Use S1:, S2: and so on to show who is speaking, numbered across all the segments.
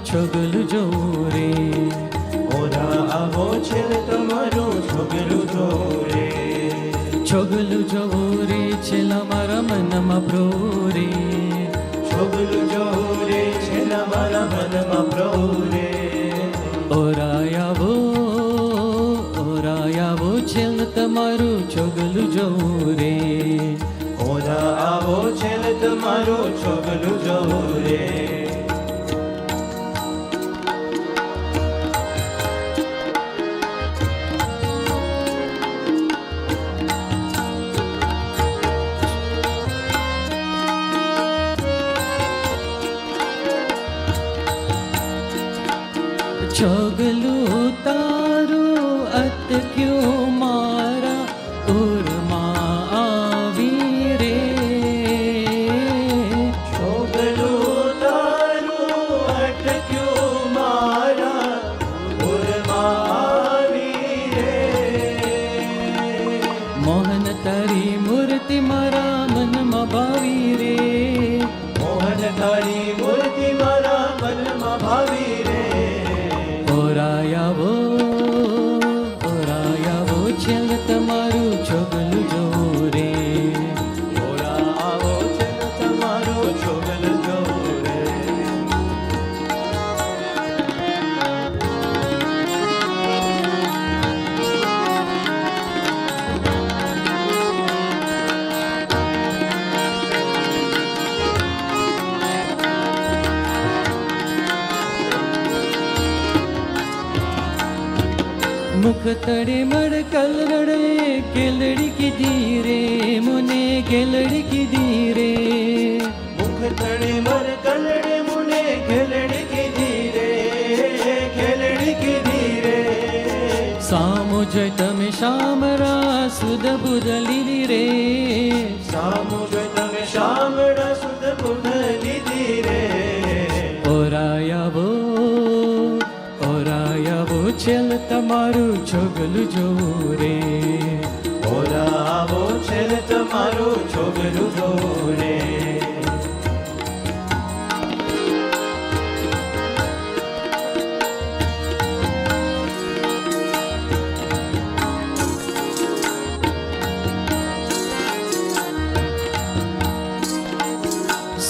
S1: છોગલું જોવું રે.
S2: ઓરા આવો છે તમારું છોગલું જોવું રે.
S1: છોગલું જોવું રે છેલ્લા મારા મનમાં પ્રભુ રે.
S2: છોગલું જોવું રે છેલ્લા મારા મનમાં પ્રભુ રે.
S1: ઓરાયાવો ઓરાયાવો છેલ્લ તમારું છોગલું જોવું રે.
S2: ઓરા આવો છે તમારું છોગલું જોવું રે.
S1: છોગલું તારું અટક્યું મારા ઉરમાં આવી રે.
S2: છોગલું તારું અટક્યું મારા ઉરમાં આવી રે.
S1: મોહન તારી મૂર્તિ મારા મનમાં ભાવી રે.
S2: મોહન તારી મૂર્તિ મારા મનમાં ભાવી રે.
S1: ઓરાયાવો ઓરાયાવો છેલ્લ તમારું છોગલું જોવું રે.
S2: ઓરા આવો છે તમારું છોગલું જોવું રે.
S1: मुख तड़े मर कल रड़े केलड़ी की धीरे मुने केलड़ी की धीरे.
S2: મુખ તળે મર કલડે મુને ખેલડી કીધી રે. ખેલડી કીધી રે.
S1: સામો જોઈ તમે શામરા સુધ બુધ લીલી રે.
S2: સામું જોઈ તમે શામળા સુધ બુધ લીધી રે.
S1: ઓરાયાવો ઓરાયાવો છેલ્લ તમારું છોગલું જોવું રે.
S2: ઓરા આવો છે તમારું છોગલું જોવું રે.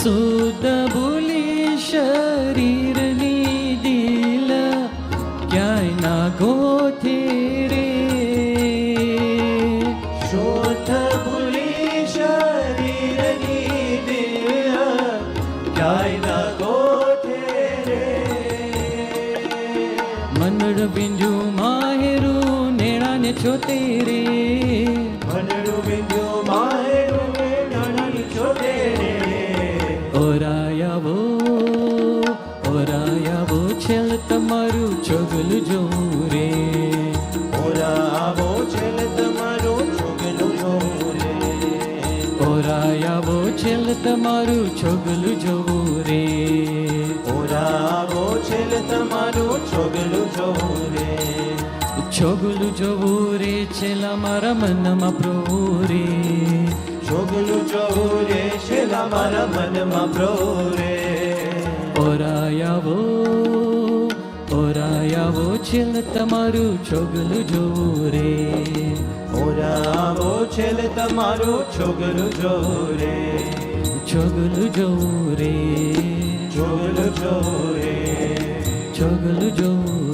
S1: સુધ ભૂલી શરીરની દિલ ક્યાંય ના ગોથે રે.
S2: શોધ ભૂલી શરીરની દિલ ક્યાંય ના ગોઠે રે.
S1: મનડ બિંજુ માહેરું નેણાને છોતે રે.
S2: મનડું બિંદુ માહેરું નાની છોટે રે.
S1: ઓરાયાવો ઓરાયાવો છેલ્લ તમારું છોગલું જોવું રે.
S2: ઓરા આવો છે તમારું છોગલું જોવું રે.
S1: ઓરાયાવો છેલ્લ તમારું છોગલું જોવું રે.
S2: ઓરા આવો છે તમારું છોગલું જોવું રે.
S1: છોગલું જોવું રે છેલ્લા મારા મનમાં પ્રભુ રે.
S2: છોગલું જોવું રે છેલ્લા મારા મનમાં પ્રભુ રે.
S1: ઓરાયાવો ઓરાયાવો છેલ્લ તમારું છોગલું જોવું રે.
S2: ઓરા આવો છે તમારું છોગલું જોવું રે.
S1: છોગલું જોવું રે.
S2: છોગલું જોવું રે.
S1: છોગલું જોવું